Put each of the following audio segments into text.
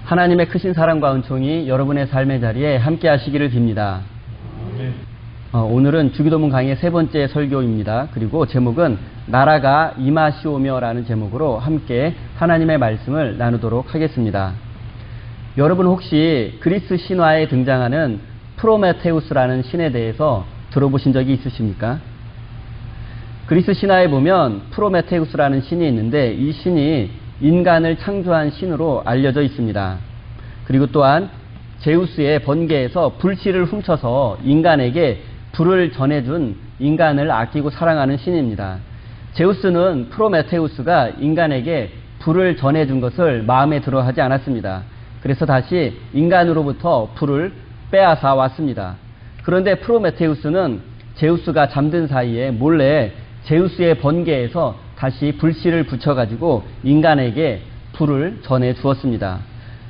하나님의 크신 사랑과 은총이 여러분의 삶의 자리에 함께 하시기를 빕니다. 오늘은 주기도문 강의의 세 번째 설교입니다. 그리고 제목은 나라가 임하시오며 라는 제목으로 함께 하나님의 말씀을 나누도록 하겠습니다. 여러분 혹시 그리스 신화에 등장하는 프로메테우스라는 신에 대해서 들어보신 적이 있으십니까? 그리스 신화에 보면 프로메테우스라는 신이 있는데 이 신이 인간을 창조한 신으로 알려져 있습니다. 그리고 또한 제우스의 번개에서 불씨를 훔쳐서 인간에게 불을 전해준 인간을 아끼고 사랑하는 신입니다. 제우스는 프로메테우스가 인간에게 불을 전해준 것을 마음에 들어 하지 않았습니다. 그래서 다시 인간으로부터 불을 빼앗아 왔습니다. 그런데 프로메테우스는 제우스가 잠든 사이에 몰래 제우스의 번개에서 다시 불씨를 붙여가지고 인간에게 불을 전해 주었습니다.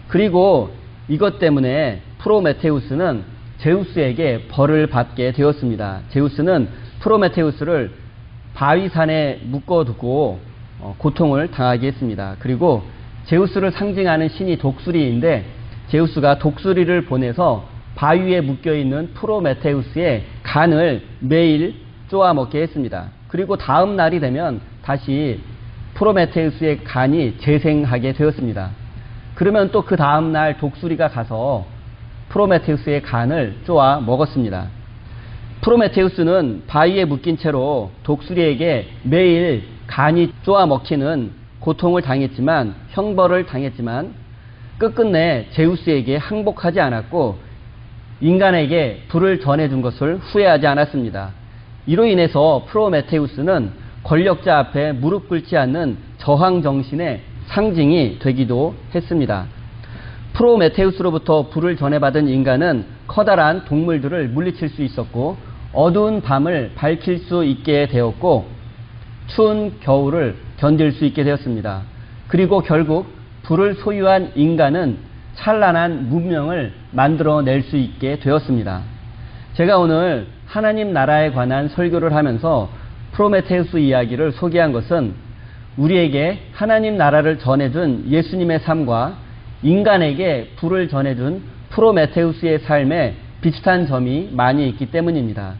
그리고 이것 때문에 프로메테우스는 제우스에게 벌을 받게 되었습니다. 제우스는 프로메테우스를 바위산에 묶어두고 고통을 당하게 했습니다. 그리고 제우스를 상징하는 신이 독수리인데 제우스가 독수리를 보내서 바위에 묶여있는 프로메테우스의 간을 매일 쪼아 먹게 했습니다. 그리고 다음 날이 되면 다시 프로메테우스의 간이 재생하게 되었습니다. 그러면 또 그 다음 날 독수리가 가서 프로메테우스의 간을 쪼아 먹었습니다. 프로메테우스는 바위에 묶인 채로 독수리에게 매일 간이 쪼아 먹히는 고통을 당했지만, 형벌을 당했지만 끝끝내 제우스에게 항복하지 않았고 인간에게 불을 전해준 것을 후회하지 않았습니다. 이로 인해서 프로메테우스는 권력자 앞에 무릎 꿇지 않는 저항 정신의 상징이 되기도 했습니다. 프로메테우스로부터 불을 전해받은 인간은 커다란 동물들을 물리칠 수 있었고 어두운 밤을 밝힐 수 있게 되었고 추운 겨울을 견딜 수 있게 되었습니다. 그리고 결국 불을 소유한 인간은 찬란한 문명을 만들어낼 수 있게 되었습니다. 제가 오늘 하나님 나라에 관한 설교를 하면서 프로메테우스 이야기를 소개한 것은 우리에게 하나님 나라를 전해준 예수님의 삶과 인간에게 불을 전해준 프로메테우스의 삶에 비슷한 점이 많이 있기 때문입니다.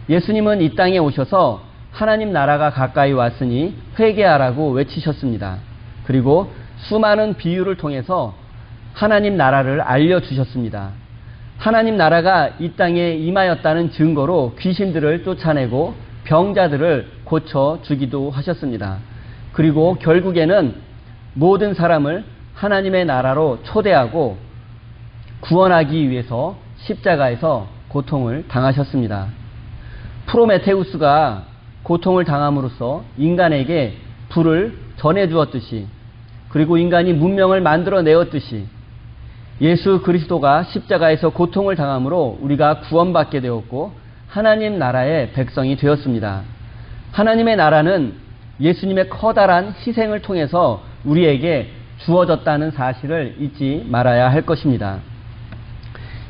예수님은 이 땅에 오셔서 하나님 나라가 가까이 왔으니 회개하라고 외치셨습니다. 그리고 수많은 비유를 통해서 하나님 나라를 알려주셨습니다. 하나님 나라가 이 땅에 임하였다는 증거로 귀신들을 쫓아내고 병자들을 고쳐주기도 하셨습니다. 그리고 결국에는 모든 사람을 하나님의 나라로 초대하고 구원하기 위해서 십자가에서 고통을 당하셨습니다. 프로메테우스가 고통을 당함으로써 인간에게 불을 전해주었듯이, 그리고 인간이 문명을 만들어내었듯이 예수 그리스도가 십자가에서 고통을 당함으로 우리가 구원받게 되었고 하나님 나라의 백성이 되었습니다. 하나님의 나라는 예수님의 커다란 희생을 통해서 우리에게 주어졌다는 사실을 잊지 말아야 할 것입니다.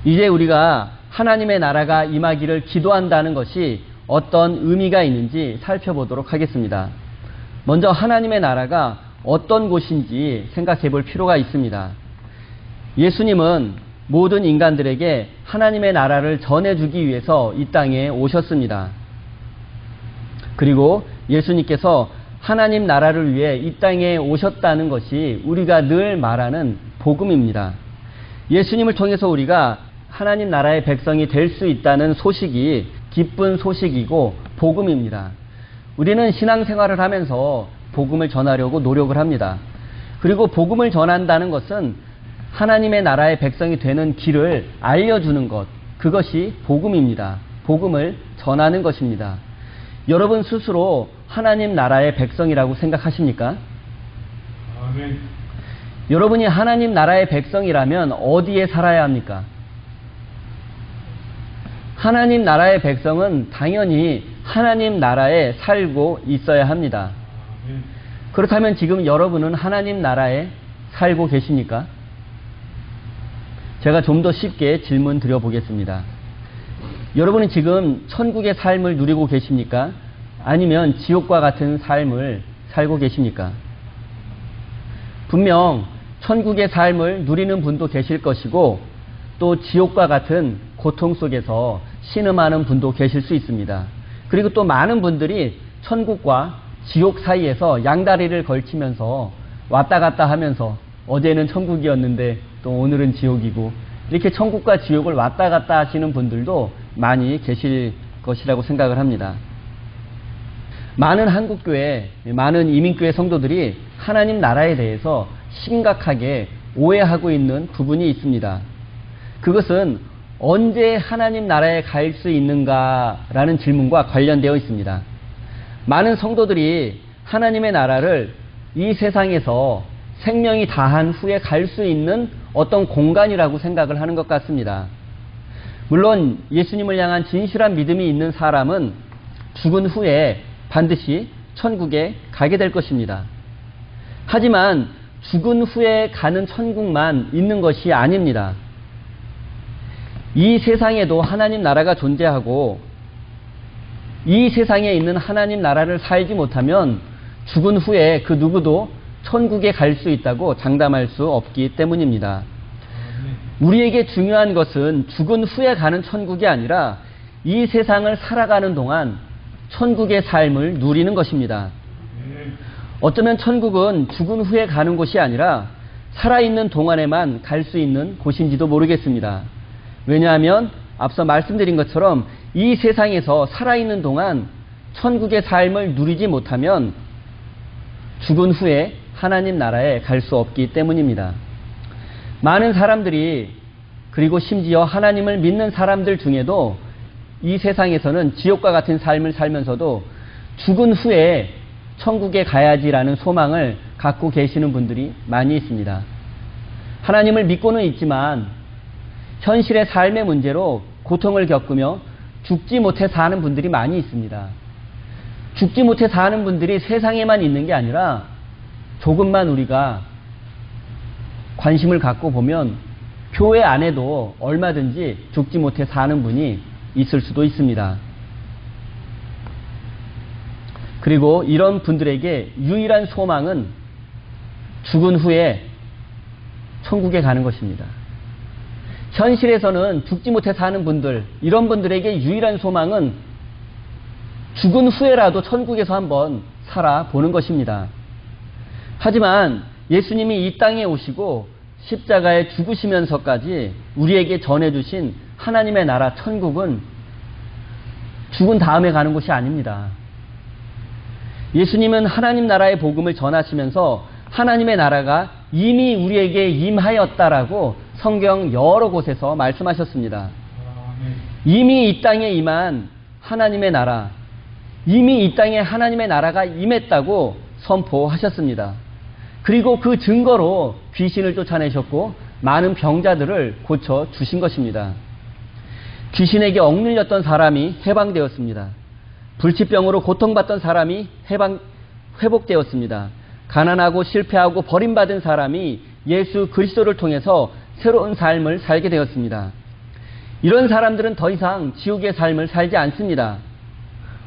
이제 우리가 하나님의 나라가 임하기를 기도한다는 것이 어떤 의미가 있는지 살펴보도록 하겠습니다. 먼저 하나님의 나라가 어떤 곳인지 생각해 볼 필요가 있습니다. 예수님은 모든 인간들에게 하나님의 나라를 전해주기 위해서 이 땅에 오셨습니다. 그리고 예수님께서 하나님 나라를 위해 이 땅에 오셨다는 것이 우리가 늘 말하는 복음입니다. 예수님을 통해서 우리가 하나님 나라의 백성이 될 수 있다는 소식이 기쁜 소식이고 복음입니다. 우리는 신앙생활을 하면서 복음을 전하려고 노력을 합니다. 그리고 복음을 전한다는 것은 하나님의 나라의 백성이 되는 길을 알려주는 것, 그것이 복음입니다. 복음을 전하는 것입니다. 여러분 스스로 하나님 나라의 백성이라고 생각하십니까? 아멘. 여러분이 하나님 나라의 백성이라면 어디에 살아야 합니까? 하나님 나라의 백성은 당연히 하나님 나라에 살고 있어야 합니다. 아멘. 그렇다면 지금 여러분은 하나님 나라에 살고 계십니까? 제가 좀 더 쉽게 질문 드려보겠습니다. 여러분은 지금 천국의 삶을 누리고 계십니까? 아니면 지옥과 같은 삶을 살고 계십니까? 분명 천국의 삶을 누리는 분도 계실 것이고 또 지옥과 같은 고통 속에서 신음하는 분도 계실 수 있습니다. 그리고 또 많은 분들이 천국과 지옥 사이에서 양다리를 걸치면서 왔다 갔다 하면서 어제는 천국이었는데 또 오늘은 지옥이고 이렇게 천국과 지옥을 왔다 갔다 하시는 분들도 많이 계실 것이라고 생각을 합니다. 많은 한국교회, 많은 이민교회 성도들이 하나님 나라에 대해서 심각하게 오해하고 있는 부분이 있습니다. 그것은 언제 하나님 나라에 갈 수 있는가라는 질문과 관련되어 있습니다. 많은 성도들이 하나님의 나라를 이 세상에서 생명이 다한 후에 갈 수 있는 어떤 공간이라고 생각을 하는 것 같습니다. 물론 예수님을 향한 진실한 믿음이 있는 사람은 죽은 후에 반드시 천국에 가게 될 것입니다. 하지만 죽은 후에 가는 천국만 있는 것이 아닙니다. 이 세상에도 하나님 나라가 존재하고 이 세상에 있는 하나님 나라를 살지 못하면 죽은 후에 그 누구도 천국에 갈 수 있다고 장담할 수 없기 때문입니다. 우리에게 중요한 것은 죽은 후에 가는 천국이 아니라 이 세상을 살아가는 동안 천국의 삶을 누리는 것입니다. 어쩌면 천국은 죽은 후에 가는 곳이 아니라 살아있는 동안에만 갈 수 있는 곳인지도 모르겠습니다. 왜냐하면 앞서 말씀드린 것처럼 이 세상에서 살아있는 동안 천국의 삶을 누리지 못하면 죽은 후에 하나님 나라에 갈 수 없기 때문입니다. 많은 사람들이 그리고 심지어 하나님을 믿는 사람들 중에도 이 세상에서는 지옥과 같은 삶을 살면서도 죽은 후에 천국에 가야지라는 소망을 갖고 계시는 분들이 많이 있습니다. 하나님을 믿고는 있지만 현실의 삶의 문제로 고통을 겪으며 죽지 못해 사는 분들이 많이 있습니다. 죽지 못해 사는 분들이 세상에만 있는 게 아니라 조금만 우리가 관심을 갖고 보면 교회 안에도 얼마든지 죽지 못해 사는 분이 있을 수도 있습니다. 그리고 이런 분들에게 유일한 소망은 죽은 후에 천국에 가는 것입니다. 현실에서는 죽지 못해 사는 분들, 이런 분들에게 유일한 소망은 죽은 후에라도 천국에서 한번 살아보는 것입니다. 하지만 예수님이 이 땅에 오시고 십자가에 죽으시면서까지 우리에게 전해주신 하나님의 나라 천국은 죽은 다음에 가는 곳이 아닙니다. 예수님은 하나님 나라의 복음을 전하시면서 하나님의 나라가 이미 우리에게 임하였다라고 성경 여러 곳에서 말씀하셨습니다. 이미 이 땅에 임한 하나님의 나라, 이미 이 땅에 하나님의 나라가 임했다고 선포하셨습니다. 그리고 그 증거로 귀신을 쫓아내셨고 많은 병자들을 고쳐 주신 것입니다. 귀신에게 억눌렸던 사람이 해방되었습니다. 불치병으로 고통받던 사람이 회복되었습니다. 가난하고 실패하고 버림받은 사람이 예수 그리스도를 통해서 새로운 삶을 살게 되었습니다. 이런 사람들은 더 이상 지옥의 삶을 살지 않습니다.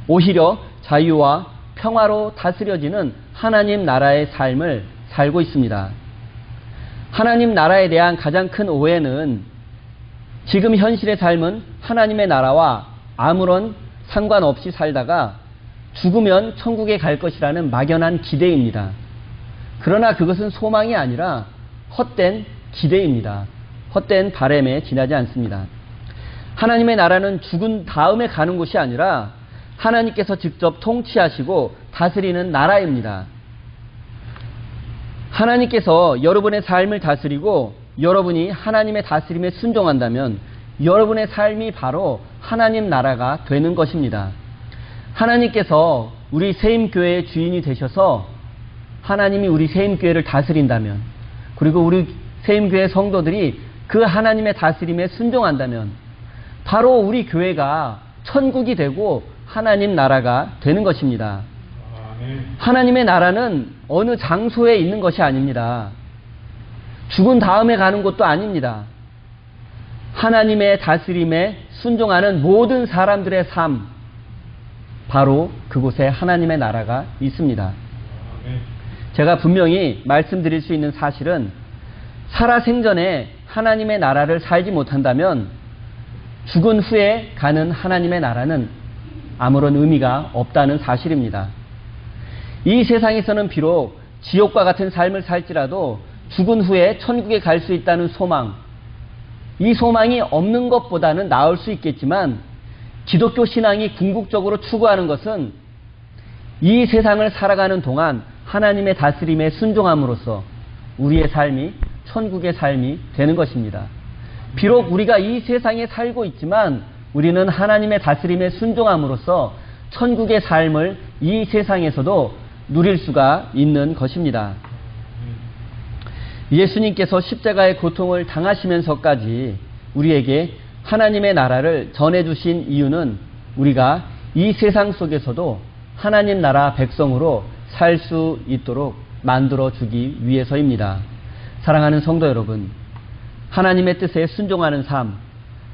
오히려 자유와 평화로 다스려지는 하나님 나라의 삶을 살고 있습니다. 하나님 나라에 대한 가장 큰 오해는 지금 현실의 삶은 하나님의 나라와 아무런 상관없이 살다가 죽으면 천국에 갈 것이라는 막연한 기대입니다. 그러나 그것은 소망이 아니라 헛된 기대입니다. 헛된 바람에 지나지 않습니다. 하나님의 나라는 죽은 다음에 가는 곳이 아니라 하나님께서 직접 통치하시고 다스리는 나라입니다. 하나님께서 여러분의 삶을 다스리고 여러분이 하나님의 다스림에 순종한다면 여러분의 삶이 바로 하나님 나라가 되는 것입니다. 하나님께서 우리 세임교회의 주인이 되셔서 하나님이 우리 세임교회를 다스린다면, 그리고 우리 세임교회 성도들이 그 하나님의 다스림에 순종한다면 바로 우리 교회가 천국이 되고 하나님 나라가 되는 것입니다. 하나님의 나라는 어느 장소에 있는 것이 아닙니다. 죽은 다음에 가는 곳도 아닙니다. 하나님의 다스림에 순종하는 모든 사람들의 삶, 바로 그곳에 하나님의 나라가 있습니다. 제가 분명히 말씀드릴 수 있는 사실은 살아생전에 하나님의 나라를 살지 못한다면 죽은 후에 가는 하나님의 나라는 아무런 의미가 없다는 사실입니다. 이 세상에서는 비록 지옥과 같은 삶을 살지라도 죽은 후에 천국에 갈 수 있다는 소망, 이 소망이 없는 것보다는 나을 수 있겠지만 기독교 신앙이 궁극적으로 추구하는 것은 이 세상을 살아가는 동안 하나님의 다스림에 순종함으로써 우리의 삶이 천국의 삶이 되는 것입니다. 비록 우리가 이 세상에 살고 있지만 우리는 하나님의 다스림에 순종함으로써 천국의 삶을 이 세상에서도 누릴 수가 있는 것입니다. 예수님께서 십자가의 고통을 당하시면서까지 우리에게 하나님의 나라를 전해주신 이유는 우리가 이 세상 속에서도 하나님 나라 백성으로 살 수 있도록 만들어주기 위해서입니다. 사랑하는 성도 여러분, 하나님의 뜻에 순종하는 삶,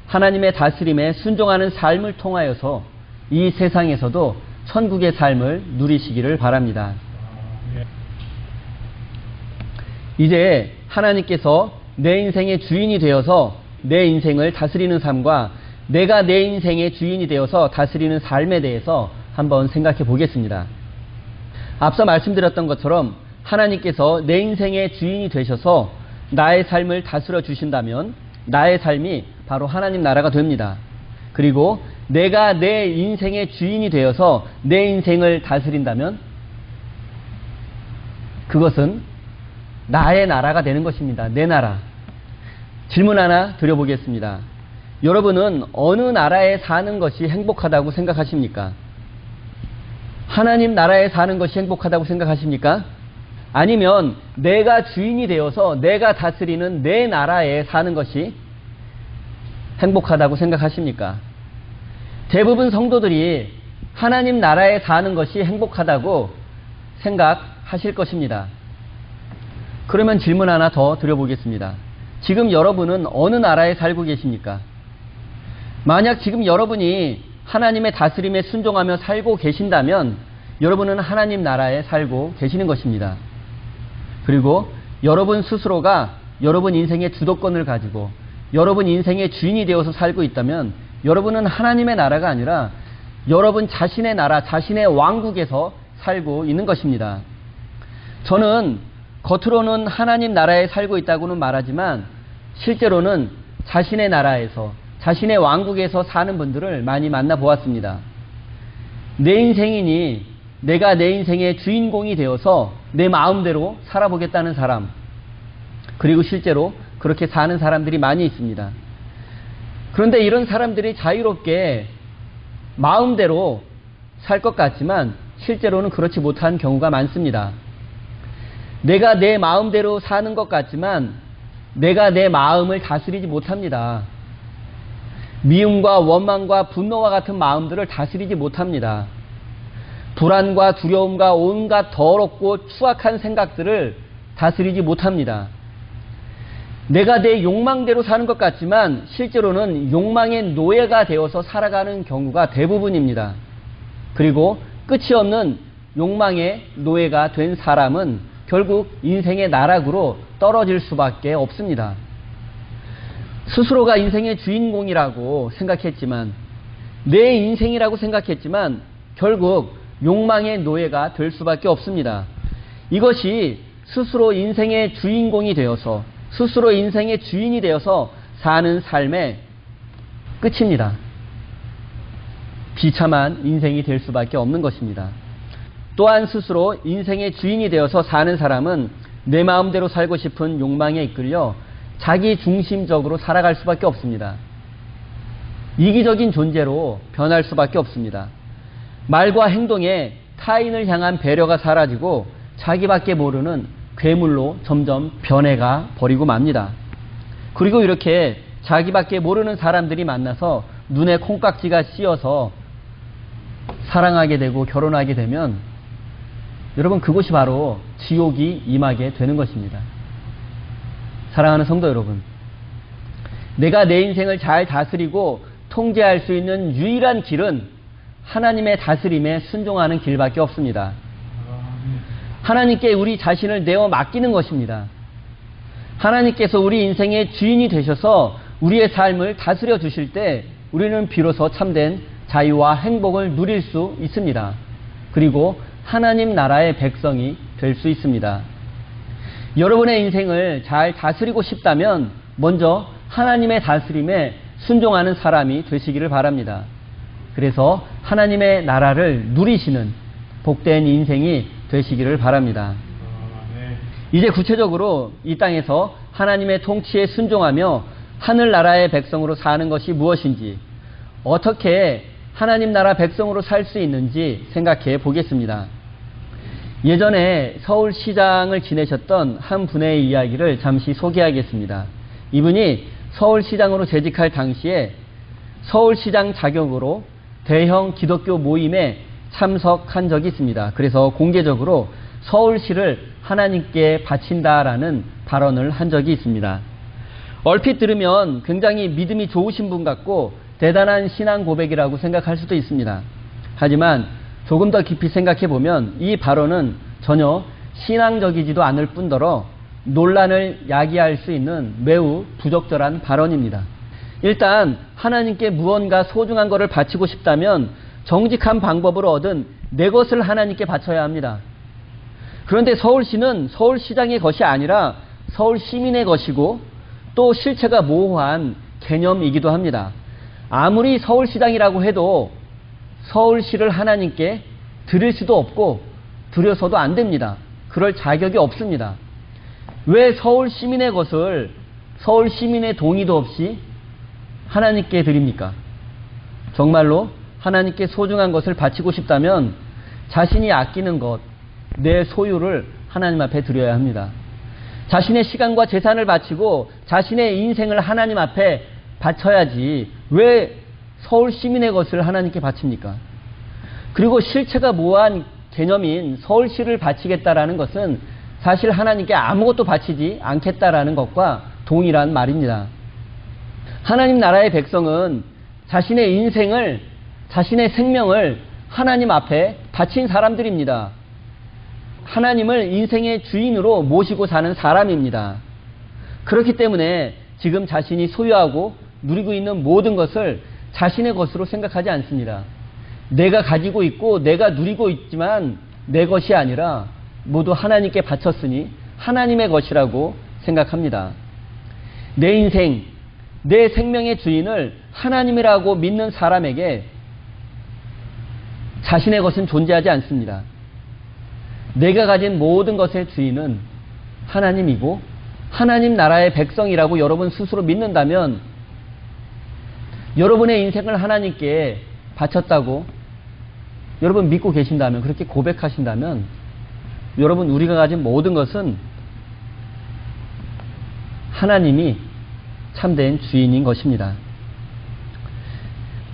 하나님의 다스림에 순종하는 삶을 통하여서 이 세상에서도 천국의 삶을 누리시기를 바랍니다. 이제 하나님께서 내 인생의 주인이 되어서 내 인생을 다스리는 삶과 내가 내 인생의 주인이 되어서 다스리는 삶에 대해서 한번 생각해 보겠습니다. 앞서 말씀드렸던 것처럼 하나님께서 내 인생의 주인이 되셔서 나의 삶을 다스려 주신다면 나의 삶이 바로 하나님 나라가 됩니다. 그리고 내가 내 인생의 주인이 되어서 내 인생을 다스린다면 그것은 나의 나라가 되는 것입니다. 내 나라. 질문 하나 드려보겠습니다. 여러분은 어느 나라에 사는 것이 행복하다고 생각하십니까? 하나님 나라에 사는 것이 행복하다고 생각하십니까? 아니면 내가 주인이 되어서 내가 다스리는 내 나라에 사는 것이 행복하다고 생각하십니까? 대부분 성도들이 하나님 나라에 사는 것이 행복하다고 생각하실 것입니다. 그러면 질문 하나 더 드려보겠습니다. 지금 여러분은 어느 나라에 살고 계십니까? 만약 지금 여러분이 하나님의 다스림에 순종하며 살고 계신다면 여러분은 하나님 나라에 살고 계시는 것입니다. 그리고 여러분 스스로가 여러분 인생의 주도권을 가지고 여러분 인생의 주인이 되어서 살고 있다면 여러분은 하나님의 나라가 아니라 여러분 자신의 나라, 자신의 왕국에서 살고 있는 것입니다. 저는 겉으로는 하나님 나라에 살고 있다고는 말하지만 실제로는 자신의 나라에서 자신의 왕국에서 사는 분들을 많이 만나보았습니다. 내 인생이니 내가 내 인생의 주인공이 되어서 내 마음대로 살아보겠다는 사람, 그리고 실제로 그렇게 사는 사람들이 많이 있습니다. 그런데 이런 사람들이 자유롭게 마음대로 살 것 같지만 실제로는 그렇지 못한 경우가 많습니다. 내가 내 마음대로 사는 것 같지만 내가 내 마음을 다스리지 못합니다. 미움과 원망과 분노와 같은 마음들을 다스리지 못합니다. 불안과 두려움과 온갖 더럽고 추악한 생각들을 다스리지 못합니다. 내가 내 욕망대로 사는 것 같지만 실제로는 욕망의 노예가 되어서 살아가는 경우가 대부분입니다. 그리고 끝이 없는 욕망의 노예가 된 사람은 결국 인생의 나락으로 떨어질 수밖에 없습니다. 스스로가 인생의 주인공이라고 생각했지만, 내 인생이라고 생각했지만 결국 욕망의 노예가 될 수밖에 없습니다. 이것이 스스로 인생의 주인공이 되어서 스스로 인생의 주인이 되어서 사는 삶의 끝입니다. 비참한 인생이 될 수밖에 없는 것입니다. 또한 스스로 인생의 주인이 되어서 사는 사람은 내 마음대로 살고 싶은 욕망에 이끌려 자기 중심적으로 살아갈 수밖에 없습니다. 이기적인 존재로 변할 수밖에 없습니다. 말과 행동에 타인을 향한 배려가 사라지고 자기밖에 모르는 괴물로 점점 변해가 버리고 맙니다. 그리고 이렇게 자기밖에 모르는 사람들이 만나서 눈에 콩깍지가 씌어서 사랑하게 되고 결혼하게 되면 여러분 그곳이 바로 지옥이 임하게 되는 것입니다. 사랑하는 성도 여러분, 내가 내 인생을 잘 다스리고 통제할 수 있는 유일한 길은 하나님의 다스림에 순종하는 길밖에 없습니다. 하나님께 우리 자신을 내어 맡기는 것입니다. 하나님께서 우리 인생의 주인이 되셔서 우리의 삶을 다스려 주실 때 우리는 비로소 참된 자유와 행복을 누릴 수 있습니다. 그리고 하나님 나라의 백성이 될 수 있습니다. 여러분의 인생을 잘 다스리고 싶다면 먼저 하나님의 다스림에 순종하는 사람이 되시기를 바랍니다. 그래서 하나님의 나라를 누리시는 복된 인생이 되시기를 바랍니다. 이제 구체적으로 이 땅에서 하나님의 통치에 순종하며 하늘나라의 백성으로 사는 것이 무엇인지, 어떻게 하나님 나라 백성으로 살 수 있는지 생각해 보겠습니다. 예전에 서울시장을 지내셨던 한 분의 이야기를 잠시 소개하겠습니다. 이분이 서울시장으로 재직할 당시에 서울시장 자격으로 대형 기독교 모임에 참석한 적이 있습니다. 그래서 공개적으로 서울시를 하나님께 바친다라는 발언을 한 적이 있습니다. 얼핏 들으면 굉장히 믿음이 좋으신 분 같고 대단한 신앙 고백이라고 생각할 수도 있습니다. 하지만 조금 더 깊이 생각해 보면 이 발언은 전혀 신앙적이지도 않을 뿐더러 논란을 야기할 수 있는 매우 부적절한 발언입니다. 일단 하나님께 무언가 소중한 것을 바치고 싶다면 정직한 방법으로 얻은 내 것을 하나님께 바쳐야 합니다. 그런데 서울시는 서울시장의 것이 아니라 서울시민의 것이고 또 실체가 모호한 개념이기도 합니다. 아무리 서울시장이라고 해도 서울시를 하나님께 드릴 수도 없고 드려서도 안 됩니다. 그럴 자격이 없습니다. 왜 서울시민의 것을 서울시민의 동의도 없이 하나님께 드립니까? 정말로 하나님께 소중한 것을 바치고 싶다면 자신이 아끼는 것, 내 소유를 하나님 앞에 드려야 합니다. 자신의 시간과 재산을 바치고 자신의 인생을 하나님 앞에 바쳐야지 왜 서울 시민의 것을 하나님께 바칩니까? 그리고 실체가 모호한 개념인 서울시를 바치겠다라는 것은 사실 하나님께 아무것도 바치지 않겠다라는 것과 동일한 말입니다. 하나님 나라의 백성은 자신의 인생을, 자신의 생명을 하나님 앞에 바친 사람들입니다. 하나님을 인생의 주인으로 모시고 사는 사람입니다. 그렇기 때문에 지금 자신이 소유하고 누리고 있는 모든 것을 자신의 것으로 생각하지 않습니다. 내가 가지고 있고 내가 누리고 있지만 내 것이 아니라 모두 하나님께 바쳤으니 하나님의 것이라고 생각합니다. 내 인생, 내 생명의 주인을 하나님이라고 믿는 사람에게 자신의 것은 존재하지 않습니다. 내가 가진 모든 것의 주인은 하나님이고 하나님 나라의 백성이라고 여러분 스스로 믿는다면, 여러분의 인생을 하나님께 바쳤다고 여러분 믿고 계신다면, 그렇게 고백하신다면 여러분, 우리가 가진 모든 것은 하나님이 참된 주인인 것입니다.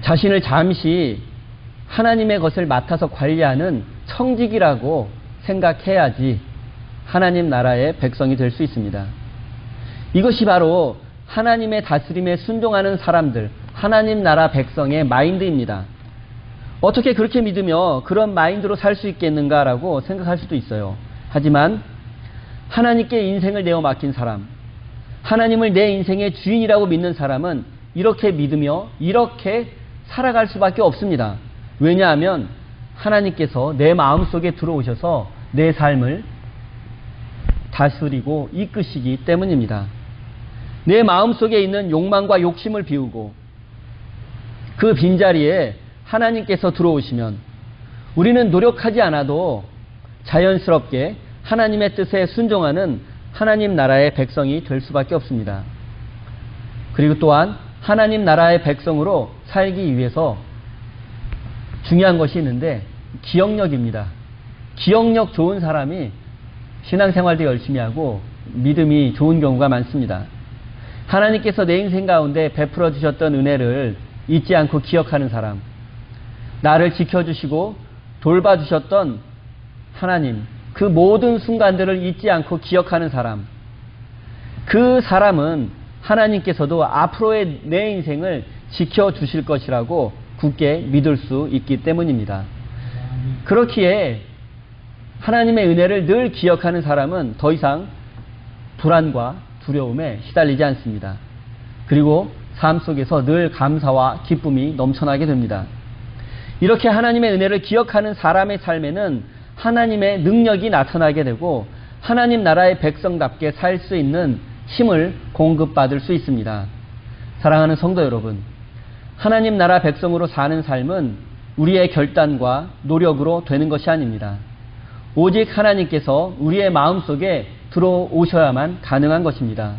자신을 잠시 하나님의 것을 맡아서 관리하는 청직이라고 생각해야지 하나님 나라의 백성이 될 수 있습니다. 이것이 바로 하나님의 다스림에 순종하는 사람들, 하나님 나라 백성의 마인드입니다. 어떻게 그렇게 믿으며 그런 마인드로 살 수 있겠는가라고 생각할 수도 있어요. 하지만 하나님께 인생을 내어 맡긴 사람, 하나님을 내 인생의 주인이라고 믿는 사람은 이렇게 믿으며 이렇게 살아갈 수밖에 없습니다. 왜냐하면 하나님께서 내 마음속에 들어오셔서 내 삶을 다스리고 이끄시기 때문입니다. 내 마음속에 있는 욕망과 욕심을 비우고 그 빈자리에 하나님께서 들어오시면 우리는 노력하지 않아도 자연스럽게 하나님의 뜻에 순종하는 하나님 나라의 백성이 될 수밖에 없습니다. 그리고 또한 하나님 나라의 백성으로 살기 위해서 중요한 것이 있는데 기억력입니다. 기억력 좋은 사람이 신앙생활도 열심히 하고 믿음이 좋은 경우가 많습니다. 하나님께서 내 인생 가운데 베풀어 주셨던 은혜를 잊지 않고 기억하는 사람, 나를 지켜주시고 돌봐주셨던 하나님, 그 모든 순간들을 잊지 않고 기억하는 사람, 그 사람은 하나님께서도 앞으로의 내 인생을 지켜주실 것이라고 굳게 믿을 수 있기 때문입니다. 그렇기에 하나님의 은혜를 늘 기억하는 사람은 더 이상 불안과 두려움에 시달리지 않습니다. 그리고 삶 속에서 늘 감사와 기쁨이 넘쳐나게 됩니다. 이렇게 하나님의 은혜를 기억하는 사람의 삶에는 하나님의 능력이 나타나게 되고 하나님 나라의 백성답게 살 수 있는 힘을 공급받을 수 있습니다. 사랑하는 성도 여러분, 하나님 나라 백성으로 사는 삶은 우리의 결단과 노력으로 되는 것이 아닙니다. 오직 하나님께서 우리의 마음속에 들어오셔야만 가능한 것입니다.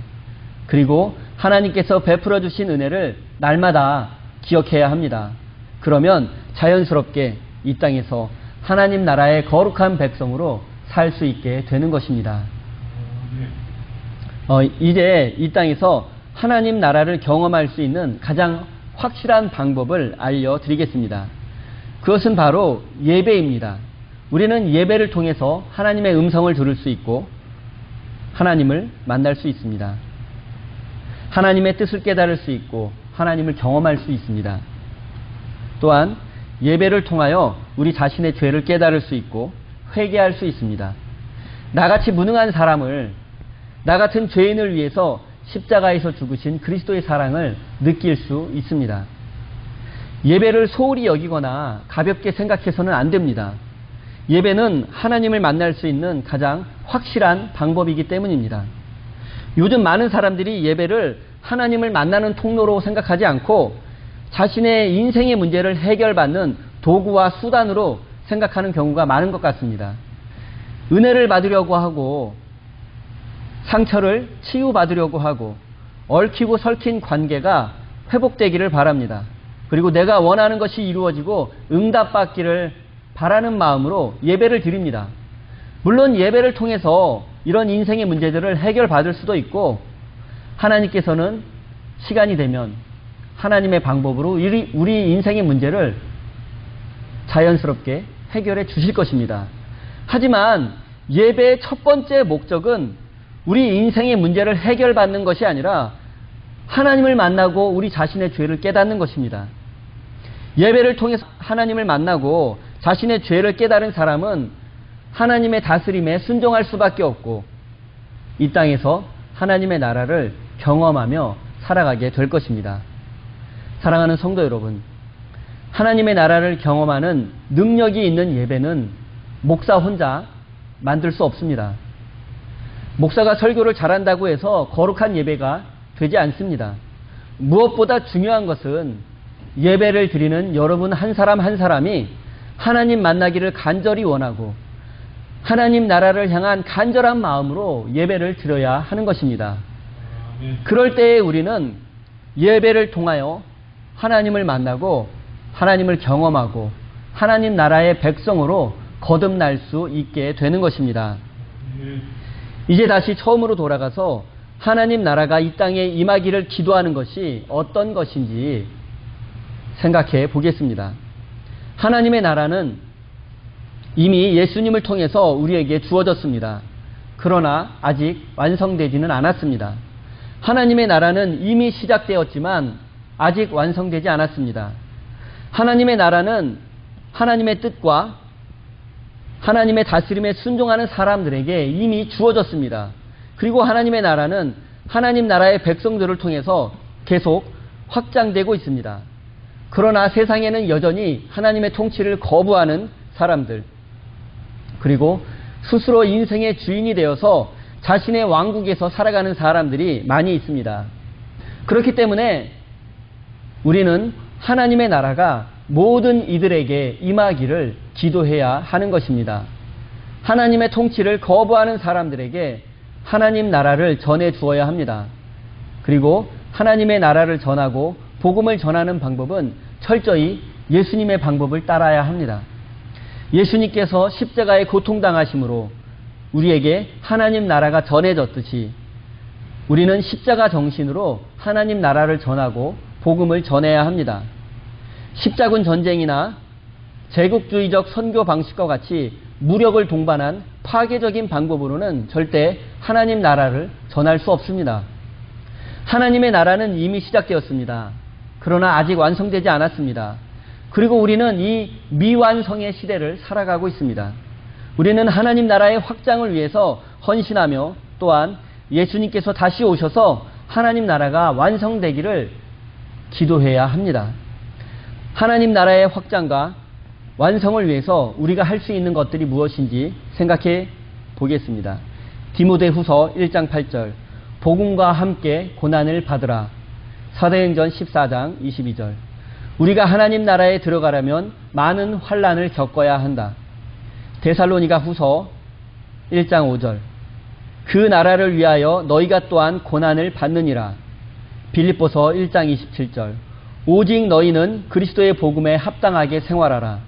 그리고 하나님께서 베풀어 주신 은혜를 날마다 기억해야 합니다. 그러면 자연스럽게 이 땅에서 하나님 나라의 거룩한 백성으로 살 수 있게 되는 것입니다. 이제 이 땅에서 하나님 나라를 경험할 수 있는 가장 확실한 방법을 알려드리겠습니다. 그것은 바로 예배입니다. 우리는 예배를 통해서 하나님의 음성을 들을 수 있고 하나님을 만날 수 있습니다. 하나님의 뜻을 깨달을 수 있고 하나님을 경험할 수 있습니다. 또한 예배를 통하여 우리 자신의 죄를 깨달을 수 있고 회개할 수 있습니다. 나같이 무능한 사람을, 나 같은 죄인을 위해서 십자가에서 죽으신 그리스도의 사랑을 느낄 수 있습니다. 예배를 소홀히 여기거나 가볍게 생각해서는 안 됩니다. 예배는 하나님을 만날 수 있는 가장 확실한 방법이기 때문입니다. 요즘 많은 사람들이 예배를 하나님을 만나는 통로로 생각하지 않고 자신의 인생의 문제를 해결받는 도구와 수단으로 생각하는 경우가 많은 것 같습니다. 은혜를 받으려고 하고 상처를 치유받으려고 하고 얽히고 설킨 관계가 회복되기를 바랍니다. 그리고 내가 원하는 것이 이루어지고 응답받기를 바라는 마음으로 예배를 드립니다. 물론 예배를 통해서 이런 인생의 문제들을 해결받을 수도 있고 하나님께서는 시간이 되면 하나님의 방법으로 우리 인생의 문제를 자연스럽게 해결해 주실 것입니다. 하지만 예배의 첫 번째 목적은 우리 인생의 문제를 해결받는 것이 아니라 하나님을 만나고 우리 자신의 죄를 깨닫는 것입니다. 예배를 통해서 하나님을 만나고 자신의 죄를 깨달은 사람은 하나님의 다스림에 순종할 수밖에 없고 이 땅에서 하나님의 나라를 경험하며 살아가게 될 것입니다. 사랑하는 성도 여러분, 하나님의 나라를 경험하는 능력이 있는 예배는 목사 혼자 만들 수 없습니다. 목사가 설교를 잘한다고 해서 거룩한 예배가 되지 않습니다. 무엇보다 중요한 것은 예배를 드리는 여러분 한 사람 한 사람이 하나님 만나기를 간절히 원하고 하나님 나라를 향한 간절한 마음으로 예배를 드려야 하는 것입니다. 그럴 때에 우리는 예배를 통하여 하나님을 만나고 하나님을 경험하고 하나님 나라의 백성으로 거듭날 수 있게 되는 것입니다. 이제 다시 처음으로 돌아가서 하나님 나라가 이 땅에 임하기를 기도하는 것이 어떤 것인지 생각해 보겠습니다. 하나님의 나라는 이미 예수님을 통해서 우리에게 주어졌습니다. 그러나 아직 완성되지는 않았습니다. 하나님의 나라는 이미 시작되었지만 아직 완성되지 않았습니다. 하나님의 나라는 하나님의 뜻과 하나님의 다스림에 순종하는 사람들에게 이미 주어졌습니다. 그리고 하나님의 나라는 하나님 나라의 백성들을 통해서 계속 확장되고 있습니다. 그러나 세상에는 여전히 하나님의 통치를 거부하는 사람들, 그리고 스스로 인생의 주인이 되어서 자신의 왕국에서 살아가는 사람들이 많이 있습니다. 그렇기 때문에 우리는 하나님의 나라가 모든 이들에게 임하기를 기도해야 하는 것입니다. 하나님의 통치를 거부하는 사람들에게 하나님 나라를 전해 주어야 합니다. 그리고 하나님의 나라를 전하고 복음을 전하는 방법은 철저히 예수님의 방법을 따라야 합니다. 예수님께서 십자가에 고통당하심으로 우리에게 하나님 나라가 전해졌듯이 우리는 십자가 정신으로 하나님 나라를 전하고 복음을 전해야 합니다. 십자군 전쟁이나 제국주의적 선교 방식과 같이 무력을 동반한 파괴적인 방법으로는 절대 하나님 나라를 전할 수 없습니다. 하나님의 나라는 이미 시작되었습니다. 그러나 아직 완성되지 않았습니다. 그리고 우리는 이 미완성의 시대를 살아가고 있습니다. 우리는 하나님 나라의 확장을 위해서 헌신하며 또한 예수님께서 다시 오셔서 하나님 나라가 완성되기를 기도해야 합니다. 하나님 나라의 확장과 완성을 위해서 우리가 할 수 있는 것들이 무엇인지 생각해 보겠습니다. 디모데후서 1장 8절 복음과 함께 고난을 받으라. 사도행전 14장 22절 우리가 하나님 나라에 들어가려면 많은 환난을 겪어야 한다. 데살로니가 후서 1장 5절 그 나라를 위하여 너희가 또한 고난을 받느니라. 빌립보서 1장 27절 오직 너희는 그리스도의 복음에 합당하게 생활하라.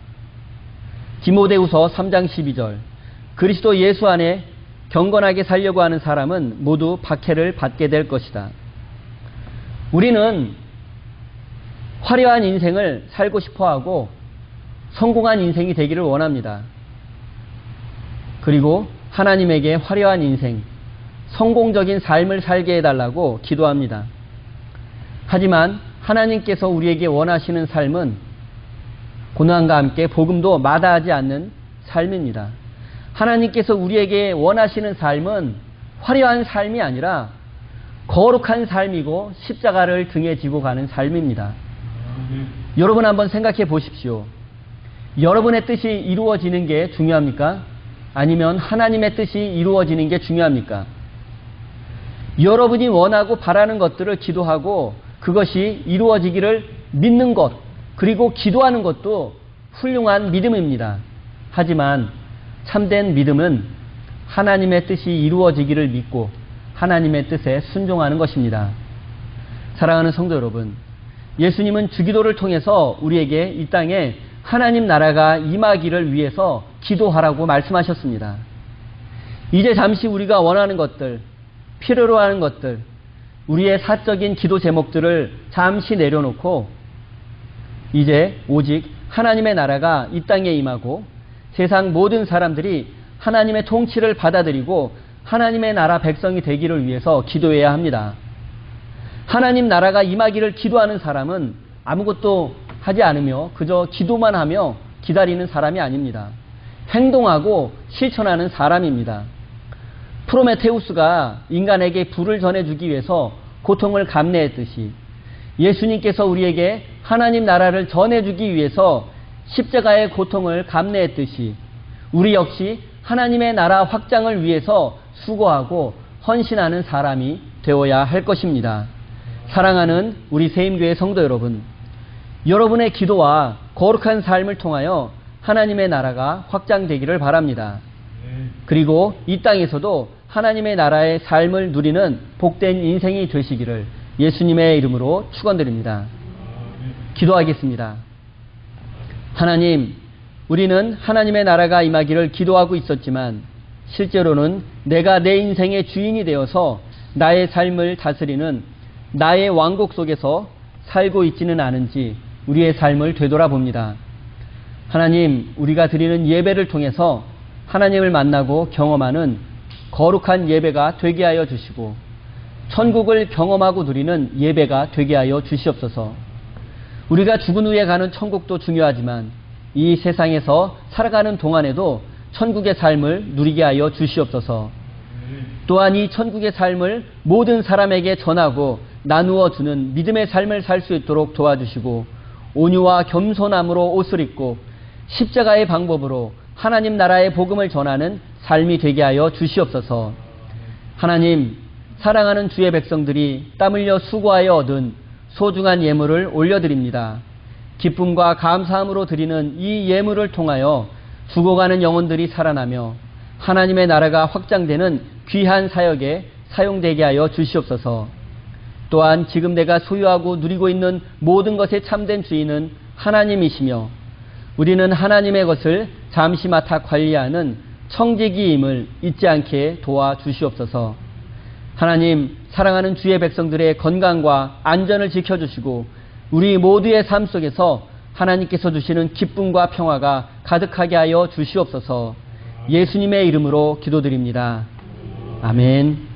디모데후서 3장 12절 그리스도 예수 안에 경건하게 살려고 하는 사람은 모두 박해를 받게 될 것이다. 우리는 화려한 인생을 살고 싶어하고 성공한 인생이 되기를 원합니다. 그리고 하나님에게 화려한 인생, 성공적인 삶을 살게 해달라고 기도합니다. 하지만 하나님께서 우리에게 원하시는 삶은 고난과 함께 복음도 마다하지 않는 삶입니다. 하나님께서 우리에게 원하시는 삶은 화려한 삶이 아니라 거룩한 삶이고 십자가를 등에 지고 가는 삶입니다. 여러분 한번 생각해 보십시오. 여러분의 뜻이 이루어지는 게 중요합니까? 아니면 하나님의 뜻이 이루어지는 게 중요합니까? 여러분이 원하고 바라는 것들을 기도하고 그것이 이루어지기를 믿는 것, 그리고 기도하는 것도 훌륭한 믿음입니다. 하지만 참된 믿음은 하나님의 뜻이 이루어지기를 믿고 하나님의 뜻에 순종하는 것입니다. 사랑하는 성도 여러분, 예수님은 주기도를 통해서 우리에게 이 땅에 하나님 나라가 임하기를 위해서 기도하라고 말씀하셨습니다. 이제 잠시 우리가 원하는 것들, 필요로 하는 것들, 우리의 사적인 기도 제목들을 잠시 내려놓고 이제 오직 하나님의 나라가 이 땅에 임하고 세상 모든 사람들이 하나님의 통치를 받아들이고 하나님의 나라 백성이 되기를 위해서 기도해야 합니다. 하나님 나라가 임하기를 기도하는 사람은 아무것도 하지 않으며 그저 기도만 하며 기다리는 사람이 아닙니다. 행동하고 실천하는 사람입니다. 프로메테우스가 인간에게 불을 전해주기 위해서 고통을 감내했듯이 예수님께서 우리에게 하나님 나라를 전해주기 위해서 십자가의 고통을 감내했듯이 우리 역시 하나님의 나라 확장을 위해서 수고하고 헌신하는 사람이 되어야 할 것입니다. 사랑하는 우리 세임교회 성도 여러분, 여러분의 기도와 거룩한 삶을 통하여 하나님의 나라가 확장되기를 바랍니다. 그리고 이 땅에서도 하나님의 나라의 삶을 누리는 복된 인생이 되시기를 예수님의 이름으로 축원드립니다. 기도하겠습니다. 하나님, 우리는 하나님의 나라가 임하기를 기도하고 있었지만 실제로는 내가 내 인생의 주인이 되어서 나의 삶을 다스리는 나의 왕국 속에서 살고 있지는 않은지 우리의 삶을 되돌아봅니다. 하나님, 우리가 드리는 예배를 통해서 하나님을 만나고 경험하는 거룩한 예배가 되게 하여 주시고 천국을 경험하고 누리는 예배가 되게 하여 주시옵소서. 우리가 죽은 후에 가는 천국도 중요하지만 이 세상에서 살아가는 동안에도 천국의 삶을 누리게 하여 주시옵소서. 또한 이 천국의 삶을 모든 사람에게 전하고 나누어 주는 믿음의 삶을 살 수 있도록 도와주시고 온유와 겸손함으로 옷을 입고 십자가의 방법으로 하나님 나라의 복음을 전하는 삶이 되게 하여 주시옵소서. 하나님, 사랑하는 주의 백성들이 땀 흘려 수고하여 얻은 소중한 예물을 올려드립니다. 기쁨과 감사함으로 드리는 이 예물을 통하여 죽어가는 영혼들이 살아나며 하나님의 나라가 확장되는 귀한 사역에 사용되게 하여 주시옵소서. 또한 지금 내가 소유하고 누리고 있는 모든 것의 참된 주인은 하나님이시며 우리는 하나님의 것을 잠시 맡아 관리하는 청지기임을 잊지 않게 도와주시옵소서. 하나님, 사랑하는 주의 백성들의 건강과 안전을 지켜주시고 우리 모두의 삶 속에서 하나님께서 주시는 기쁨과 평화가 가득하게 하여 주시옵소서. 예수님의 이름으로 기도드립니다. 아멘.